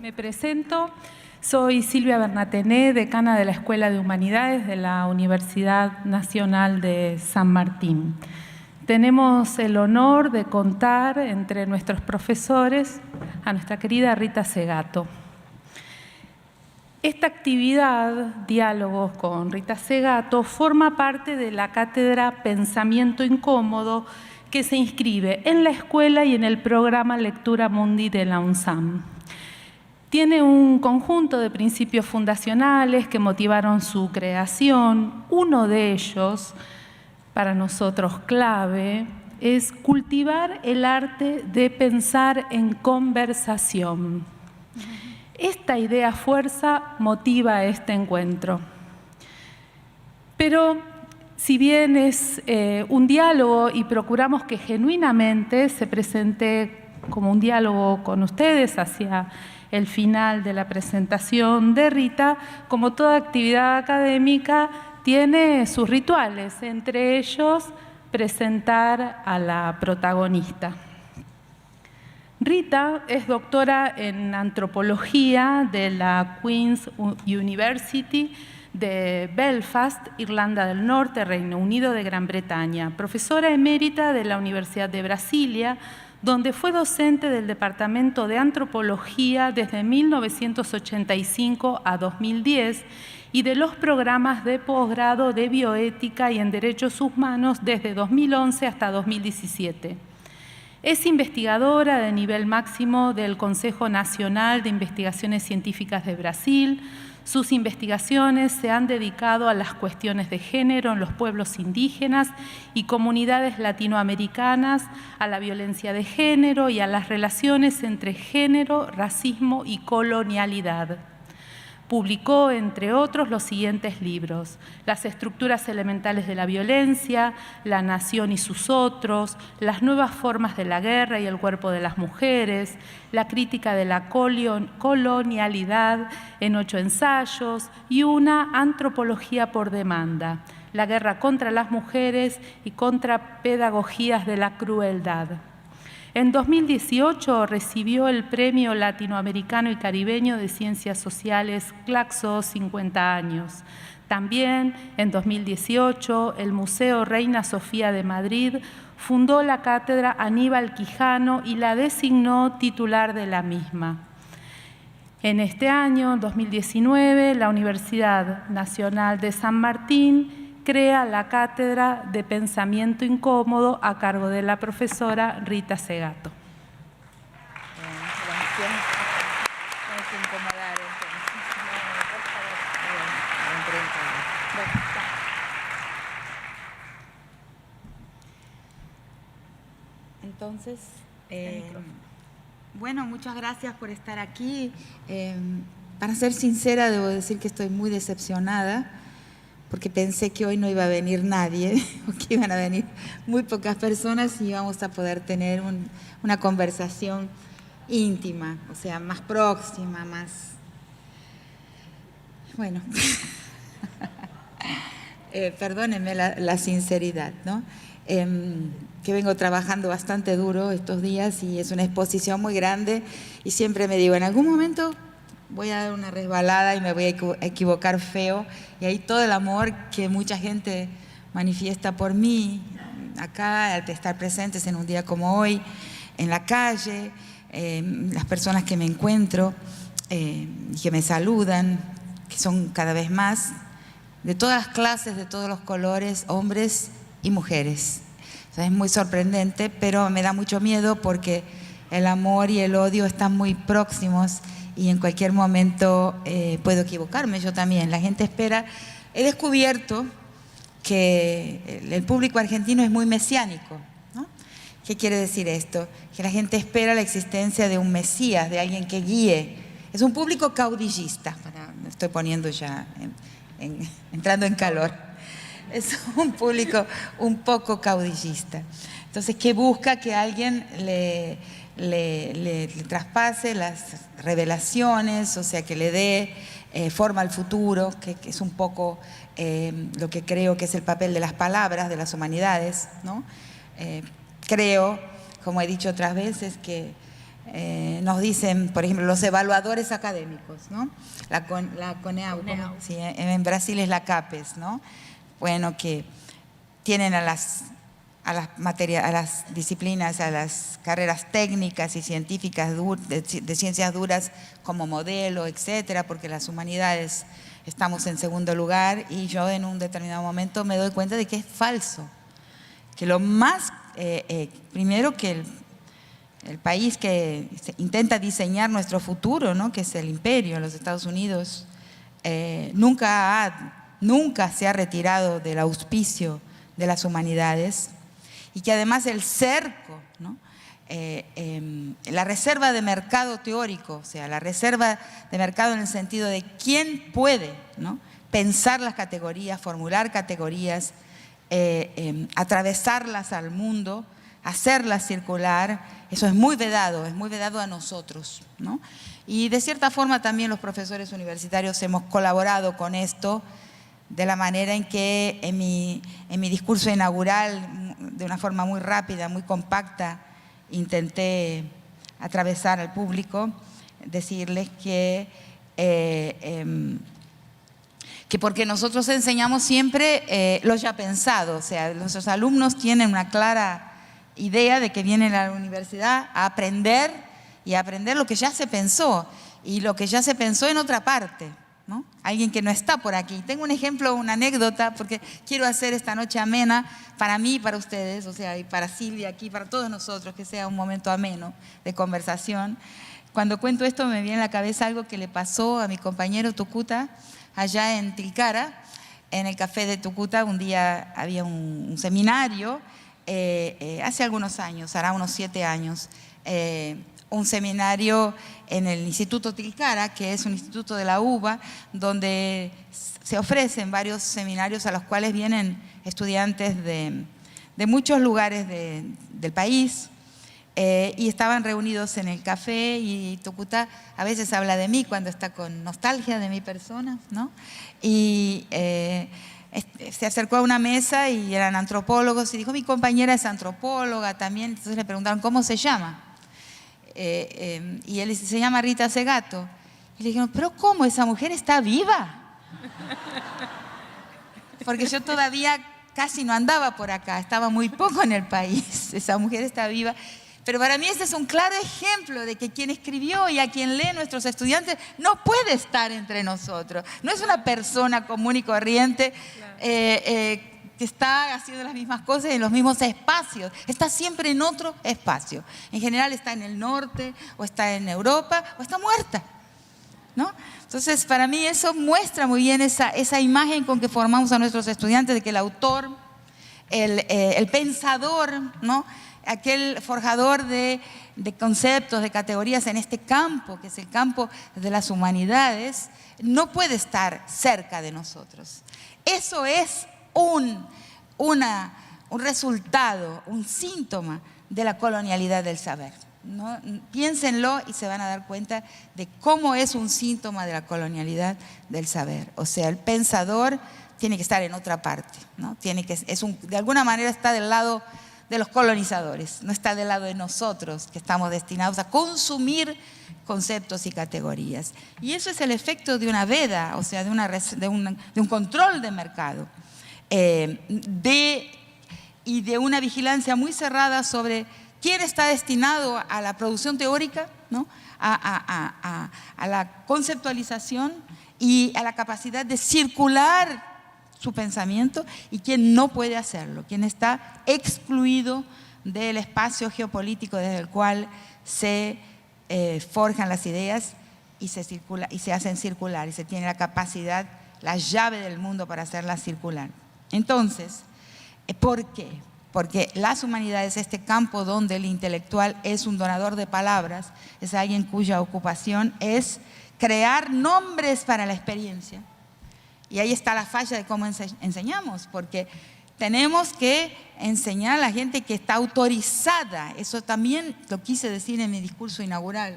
Me presento, soy Silvia Bernatené, decana de la Escuela de Humanidades de la Universidad Nacional de San Martín. Tenemos el honor de contar entre nuestros profesores a nuestra querida Rita Segato. Esta actividad, Diálogos con Rita Segato, forma parte de la cátedra Pensamiento Incómodo que se inscribe en la escuela y en el programa Lectura Mundi de la UNSAM. Tiene un conjunto de principios fundacionales que motivaron su creación. Uno de ellos, para nosotros clave, es cultivar el arte de pensar en conversación. Esta idea fuerza motiva este encuentro. Pero si bien es un diálogo y procuramos que genuinamente se presente como un diálogo con ustedes hacia el final de la presentación de Rita, como toda actividad académica, tiene sus rituales, entre ellos presentar a la protagonista. Rita es doctora en antropología de la Queen's University de Belfast, Irlanda del Norte, Reino Unido de Gran Bretaña, profesora emérita de la Universidad de Brasilia, donde fue docente del Departamento de Antropología desde 1985 a 2010 y de los programas de posgrado de Bioética y en Derechos Humanos desde 2011 hasta 2017. Es investigadora de nivel máximo del Consejo Nacional de Investigaciones Científicas de Brasil. Sus investigaciones se han dedicado a las cuestiones de género en los pueblos indígenas y comunidades latinoamericanas, a la violencia de género y a las relaciones entre género, racismo y colonialidad. Publicó, entre otros, los siguientes libros: Las estructuras elementales de la violencia, La nación y sus otros, Las nuevas formas de la guerra y el cuerpo de las mujeres, La crítica de la colonialidad en 8 ensayos y una Antropología por demanda, La guerra contra las mujeres y contra pedagogías de la crueldad. En 2018 recibió el Premio Latinoamericano y Caribeño de Ciencias Sociales Claxo 50 años. También en 2018 el Museo Reina Sofía de Madrid fundó la cátedra Aníbal Quijano y la designó titular de la misma. En este año, 2019, la Universidad Nacional de San Martín crea la Cátedra de Pensamiento Incómodo a cargo de la profesora Rita Segato. Gracias. Vamos a incomodar entonces. Bueno, muchas gracias por estar aquí. Para ser sincera, debo decir que estoy muy decepcionada, porque pensé que hoy no iba a venir nadie, o que iban a venir muy pocas personas y íbamos a poder tener una conversación íntima, o sea, más próxima, más... Bueno, perdónenme la sinceridad, ¿no? Que vengo trabajando bastante duro estos días y es una exposición muy grande y siempre me digo, en algún momento voy a dar una resbalada y me voy a equivocar feo, y ahí todo el amor que mucha gente manifiesta por mí acá, al estar presentes en un día como hoy, en la calle, las personas que me encuentro y que me saludan, que son cada vez más, de todas las clases, de todos los colores, hombres y mujeres. O sea, es muy sorprendente, pero me da mucho miedo porque el amor y el odio están muy próximos y en cualquier momento puedo equivocarme yo también. La gente espera. He descubierto que el público argentino es muy mesiánico, ¿no? ¿Qué quiere decir esto? Que la gente espera la existencia de un Mesías, de alguien que guíe. Es un público caudillista. Me estoy poniendo ya, entrando en calor. Es un público un poco caudillista. Entonces, que busca que alguien le traspase las revelaciones, o sea, que le dé forma al futuro, que es un poco lo que creo que es el papel de las palabras, de las humanidades, ¿no? Creo, como he dicho otras veces, que nos dicen, por ejemplo, los evaluadores académicos, ¿no? La CONEAU, sí, en Brasil es la CAPES, ¿no? Bueno, que tienen a las disciplinas, a las carreras técnicas y científicas de ciencias duras como modelo, etcétera, porque las humanidades estamos en segundo lugar, y yo en un determinado momento me doy cuenta de que es falso, que lo más, primero que el país que intenta diseñar nuestro futuro, ¿no?, que es el imperio, los Estados Unidos, nunca se ha retirado del auspicio de las humanidades, y que además el cerco, ¿no?, la reserva de mercado teórico, o sea, la reserva de mercado en el sentido de quién puede, ¿no?, pensar las categorías, formular categorías, atravesarlas al mundo, hacerlas circular, eso es muy vedado a nosotros, ¿no? Y de cierta forma también los profesores universitarios hemos colaborado con esto, de la manera en que en mi discurso inaugural, de una forma muy rápida, muy compacta, intenté atravesar al público, decirles que porque nosotros enseñamos siempre lo ya pensado, o sea, nuestros alumnos tienen una clara idea de que vienen a la universidad a aprender, y a aprender lo que ya se pensó, y lo que ya se pensó en otra parte, ¿no? Alguien que no está por aquí. Tengo un ejemplo, una anécdota, porque quiero hacer esta noche amena para mí y para ustedes, o sea, y para Silvia aquí, para todos nosotros, que sea un momento ameno de conversación. Cuando cuento esto me viene a la cabeza algo que le pasó a mi compañero Tucuta allá en Tilcara, en el café de Tucuta. Un día había un seminario, hace algunos años, hará unos 7 años, un seminario en el Instituto Tilcara, que es un instituto de la UBA, donde se ofrecen varios seminarios a los cuales vienen estudiantes de muchos lugares del país, y estaban reunidos en el café, y Tucuta a veces habla de mí cuando está con nostalgia de mi persona, ¿no? Y se acercó a una mesa y eran antropólogos, y dijo: mi compañera es antropóloga también. Entonces le preguntaron: ¿cómo se llama? Y él dice: se llama Rita Segato. Y le dijeron: ¿pero cómo? ¿Esa mujer está viva? Porque yo todavía casi no andaba por acá, estaba muy poco en el país. Esa mujer está viva. Pero para mí este es un claro ejemplo de que quien escribió y a quien lee nuestros estudiantes no puede estar entre nosotros. No es una persona común y corriente, claro, que está haciendo las mismas cosas en los mismos espacios. Está siempre en otro espacio. En general está en el norte, o está en Europa, o está muerta, ¿no? Entonces, para mí eso muestra muy bien esa imagen con que formamos a nuestros estudiantes, de que el autor, el pensador, ¿no?, aquel forjador de conceptos, de categorías en este campo, que es el campo de las humanidades, no puede estar cerca de nosotros. Eso es un resultado, un síntoma de la colonialidad del saber, ¿no? Piénsenlo y se van a dar cuenta de cómo es un síntoma de la colonialidad del saber. O sea, el pensador tiene que estar en otra parte, ¿no? De alguna manera está del lado de los colonizadores, no está del lado de nosotros, que estamos destinados a consumir conceptos y categorías. Y eso es el efecto de una veda, o sea, de un control de mercado, y de una vigilancia muy cerrada sobre quién está destinado a la producción teórica, ¿no?, a la conceptualización y a la capacidad de circular su pensamiento, y quien no puede hacerlo, quien está excluido del espacio geopolítico desde el cual se forjan las ideas y se hacen circular, y se tiene la capacidad, la llave del mundo para hacerlas circular. Entonces, ¿por qué? Porque las humanidades, este campo donde el intelectual es un donador de palabras, es alguien cuya ocupación es crear nombres para la experiencia. Y ahí está la falla de cómo enseñamos, porque tenemos que enseñar a la gente que está autorizada. Eso también lo quise decir en mi discurso inaugural,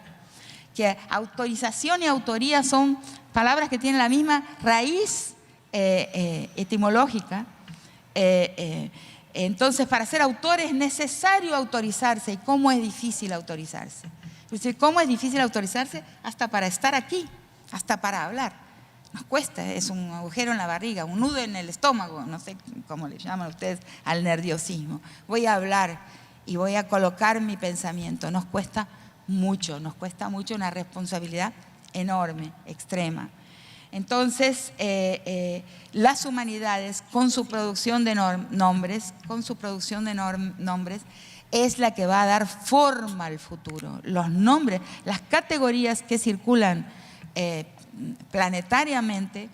que autorización y autoría son palabras que tienen la misma raíz etimológica. Entonces, para ser autor es necesario autorizarse. ¿Y cómo es difícil autorizarse? Es decir, ¿cómo es difícil autorizarse? Hasta para estar aquí, hasta para hablar. Nos cuesta, es un agujero en la barriga, un nudo en el estómago, no sé cómo le llaman ustedes al nerviosismo. Voy a hablar y voy a colocar mi pensamiento. Nos cuesta mucho, una responsabilidad enorme, extrema. Entonces, las humanidades, con su producción de nombres, es la que va a dar forma al futuro. Los nombres, las categorías que circulan planetariamente,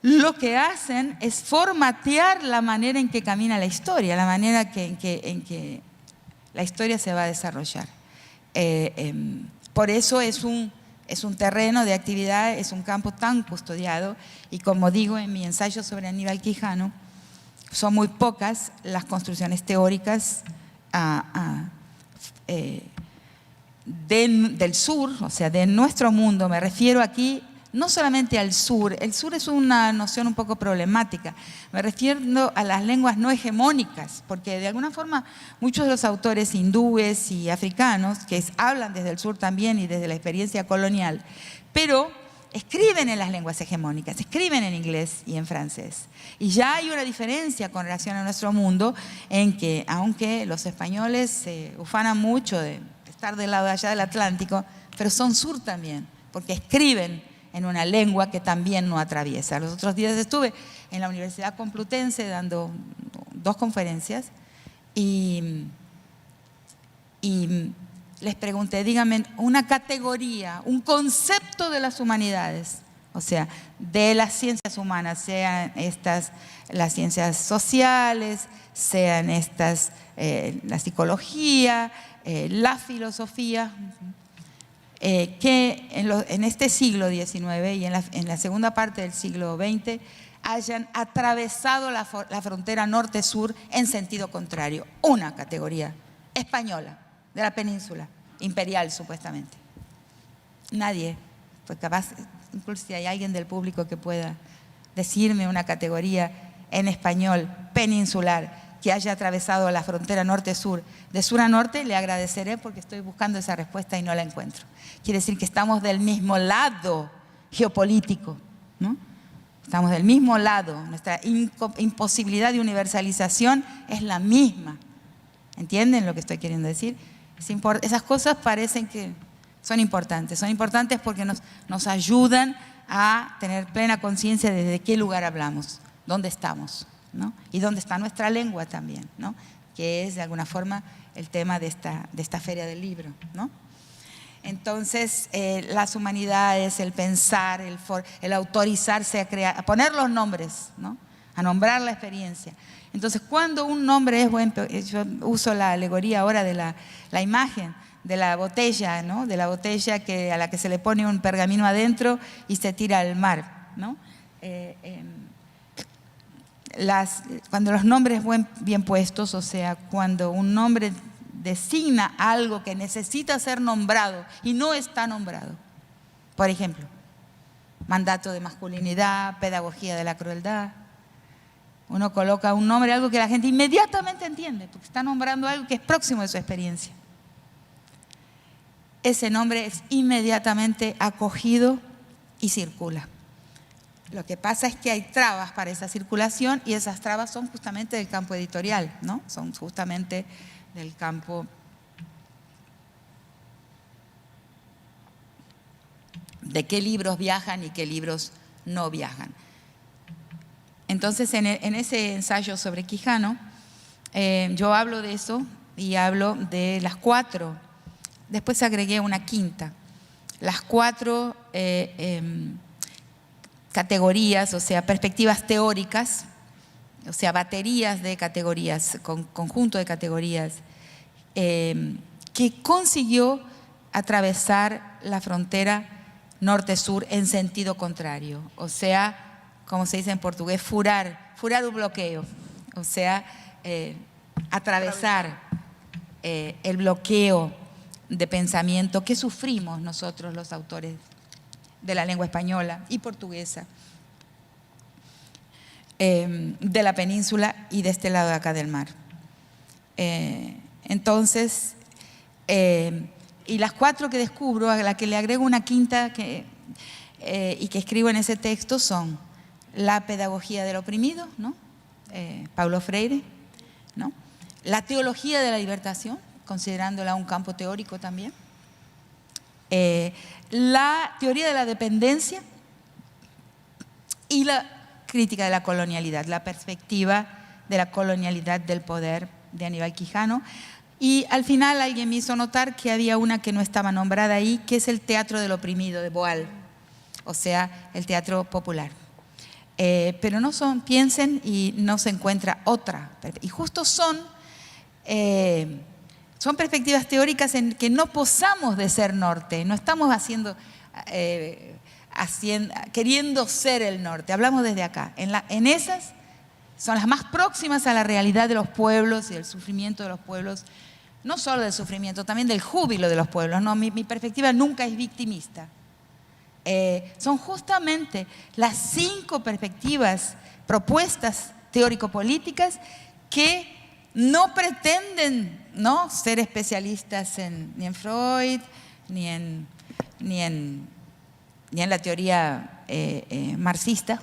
lo que hacen es formatear la manera en que camina la historia, la manera en que la historia se va a desarrollar. Por eso es un terreno de actividad, es un campo tan custodiado, y como digo en mi ensayo sobre Aníbal Quijano, son muy pocas las construcciones teóricas del sur, o sea, de nuestro mundo. Me refiero aquí no solamente al sur. El sur es una noción un poco problemática. Me refiero a las lenguas no hegemónicas, porque de alguna forma muchos de los autores hindúes y africanos, que hablan desde el sur también y desde la experiencia colonial, pero escriben en las lenguas hegemónicas, escriben en inglés y en francés. Y ya hay una diferencia con relación a nuestro mundo, en que aunque los españoles se ufanan mucho de estar del lado de allá del Atlántico, pero son sur también, porque escriben en una lengua que también no atraviesa. Los otros días estuve en la Universidad Complutense dando 2 conferencias y les pregunté, díganme una categoría, un concepto de las humanidades, o sea, de las ciencias humanas, sean estas las ciencias sociales, sean estas la psicología, la filosofía, que en este siglo XIX y en la segunda parte del siglo XX hayan atravesado la frontera norte-sur en sentido contrario. Una categoría española, de la península imperial supuestamente. Nadie, pues capaz, incluso si hay alguien del público que pueda decirme una categoría en español peninsular que haya atravesado la frontera norte-sur, de sur a norte, le agradeceré, porque estoy buscando esa respuesta y no la encuentro. Quiere decir que estamos del mismo lado geopolítico, ¿no? Estamos del mismo lado, nuestra imposibilidad de universalización es la misma. ¿Entienden lo que estoy queriendo decir? Esas cosas parecen que son importantes porque nos ayudan a tener plena conciencia de qué lugar hablamos, dónde estamos, ¿no? Y dónde está nuestra lengua también, ¿no? Que es de alguna forma el tema de esta Feria del Libro, ¿no? Entonces, las humanidades, el pensar, el autorizarse a crear, a poner los nombres, ¿no? A nombrar la experiencia. Entonces, cuando un nombre es bueno, yo uso la alegoría ahora de la imagen de la botella, ¿no? De la botella a la que se le pone un pergamino adentro y se tira al mar, ¿no? Cuando los nombres bien puestos, o sea, cuando un nombre designa algo que necesita ser nombrado y no está nombrado. Por ejemplo, mandato de masculinidad, pedagogía de la crueldad. Uno coloca un nombre, algo que la gente inmediatamente entiende, porque está nombrando algo que es próximo de su experiencia. Ese nombre es inmediatamente acogido y circula. Lo que pasa es que hay trabas para esa circulación, y esas trabas son justamente del campo editorial, ¿no? Son justamente del campo de qué libros viajan y qué libros no viajan. Entonces, en ese ensayo sobre Quijano, yo hablo de eso y hablo de las 4, después agregué una quinta, las 4 categorías, o sea, perspectivas teóricas, o sea, baterías de categorías, conjunto de categorías, que consiguió atravesar la frontera norte-sur en sentido contrario, o sea, como se dice en portugués, furar un bloqueo, o sea, atravesar el bloqueo de pensamiento que sufrimos nosotros los autores de la lengua española y portuguesa, de la península y de este lado de acá del mar. Entonces, Y las 4 que descubro, a la que le agrego una quinta y que escribo en ese texto son la pedagogía del oprimido, ¿no? Paulo Freire, ¿no? La teología de la libertación, considerándola un campo teórico también. La teoría de la dependencia y la crítica de la colonialidad, la perspectiva de la colonialidad del poder de Aníbal Quijano. Y al final alguien me hizo notar que había una que no estaba nombrada ahí, que es el teatro del oprimido de Boal, o sea, el teatro popular. Pero no son, piensen y no se encuentra otra. Y justo son perspectivas teóricas en que no posamos de ser norte, no estamos queriendo ser el norte, hablamos desde acá. En esas son las más próximas a la realidad de los pueblos y del sufrimiento de los pueblos, no solo del sufrimiento, también del júbilo de los pueblos. No, mi perspectiva nunca es victimista. Son justamente las 5 perspectivas, propuestas teórico-políticas que no pretenden, ¿no?, ser especialistas ni en Freud, ni en la teoría marxista,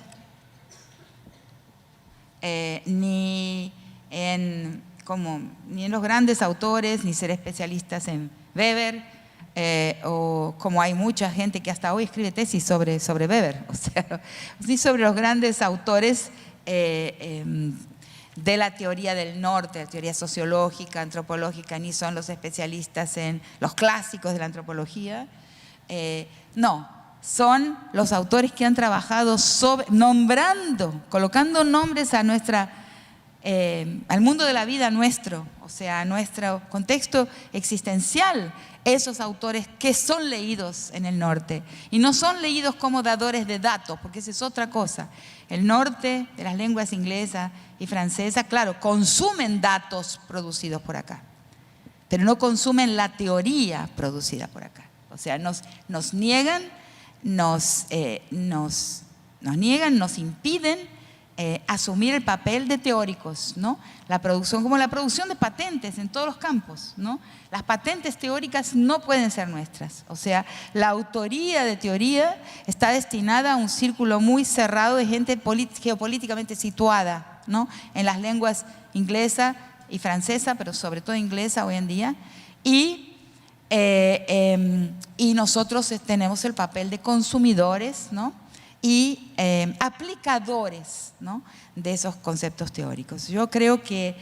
ni en los grandes autores, ni ser especialistas en Weber, o como hay mucha gente que hasta hoy escribe tesis sobre Weber, o sea, ni sobre los grandes autores de la teoría del norte, la teoría sociológica, antropológica, ni son los especialistas en los clásicos de la antropología. No, son los autores que han trabajado colocando nombres a al mundo de la vida nuestro, o sea, a nuestro contexto existencial. Esos autores que son leídos en el norte y no son leídos como dadores de datos, porque esa es otra cosa. El norte de las lenguas inglesa y francesa, claro, consumen datos producidos por acá, pero no consumen la teoría producida por acá. O sea, nos niegan, nos impiden asumir el papel de teóricos, ¿no? La producción, como la producción de patentes en todos los campos, ¿no? Las patentes teóricas no pueden ser nuestras. O sea, la autoría de teoría está destinada a un círculo muy cerrado de gente geopolíticamente situada, ¿no?, en las lenguas inglesa y francesa, pero sobre todo inglesa hoy en día. Y nosotros tenemos el papel de consumidores, ¿no?, y aplicadores, ¿no?, de esos conceptos teóricos. Yo creo que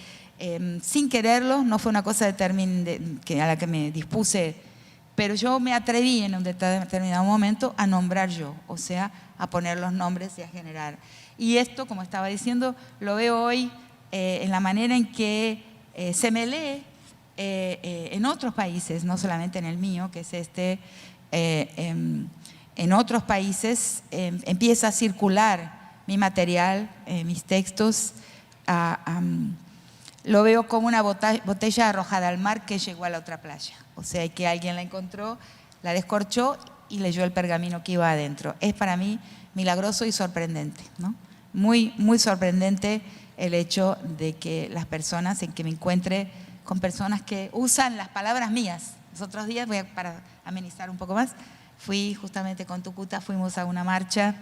sin quererlo, no fue una cosa a la que me dispuse, pero yo me atreví en un determinado momento a nombrar yo, o sea, a poner los nombres y a generar. Y esto, como estaba diciendo, lo veo hoy en la manera en que se me lee en otros países, no solamente en el mío, que es en otros países empieza a circular mi material, mis textos. Lo veo como una botella arrojada al mar que llegó a la otra playa. O sea, que alguien la encontró, la descorchó y leyó el pergamino que iba adentro. Es para mí milagroso y sorprendente, ¿no? Muy, muy sorprendente el hecho de que las personas, en que me encuentre con personas que usan las palabras mías. Los otros días, para amenizar un poco más, fui justamente con Tucuta, fuimos a una marcha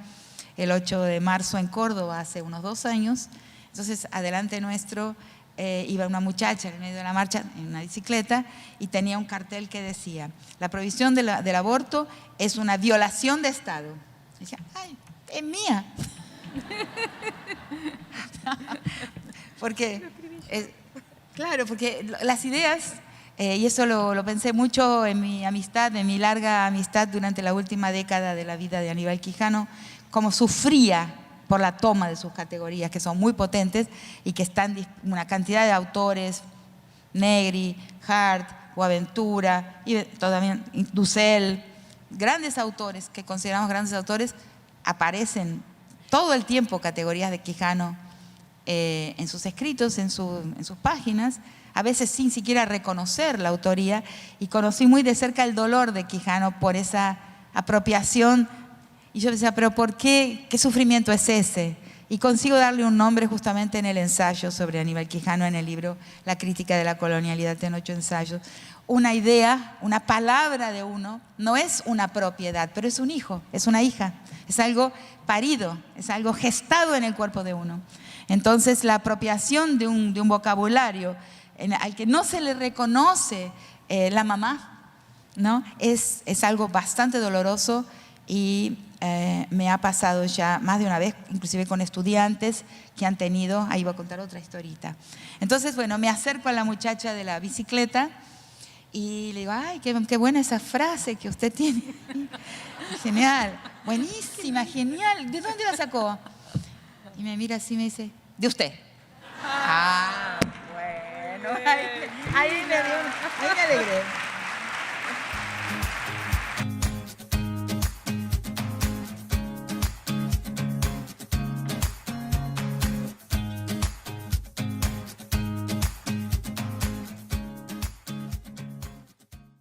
el 8 de marzo en Córdoba hace unos 2 años. Entonces, adelante nuestro iba una muchacha en medio de la marcha en una bicicleta y tenía un cartel que decía: la prohibición del aborto es una violación de Estado. Y decía, ¡ay, es mía! Porque, claro, porque las ideas... y eso lo pensé mucho en mi amistad, en mi larga amistad durante la última década de la vida de Aníbal Quijano, cómo sufría por la toma de sus categorías, que son muy potentes y que están una cantidad de autores, Negri, Hart, Boaventura, y también Dussel, grandes autores que consideramos grandes autores, aparecen todo el tiempo categorías de Quijano en sus escritos, en sus páginas, a veces sin siquiera reconocer la autoría, y conocí muy de cerca el dolor de Quijano por esa apropiación. Y yo decía, pero ¿por qué? ¿Qué sufrimiento es ese? y consigo darle un nombre justamente en el ensayo sobre Aníbal Quijano, en el libro La crítica de la colonialidad en 8 ensayos. Una idea, una palabra de uno, no es una propiedad, pero es un hijo, es una hija, es algo parido, es algo gestado en el cuerpo de uno. Entonces la apropiación de un vocabulario al que no se le reconoce la mamá, ¿no? es algo bastante doloroso y me ha pasado ya más de una vez, inclusive con estudiantes que han tenido, ahí voy a contar otra historita. Entonces, bueno, me acerco a la muchacha de la bicicleta y le digo, ay, qué buena esa frase que usted tiene. Genial, buenísima, genial. ¿De dónde la sacó? Y me mira así y me dice, de usted. Ah, bueno, ahí me alegré.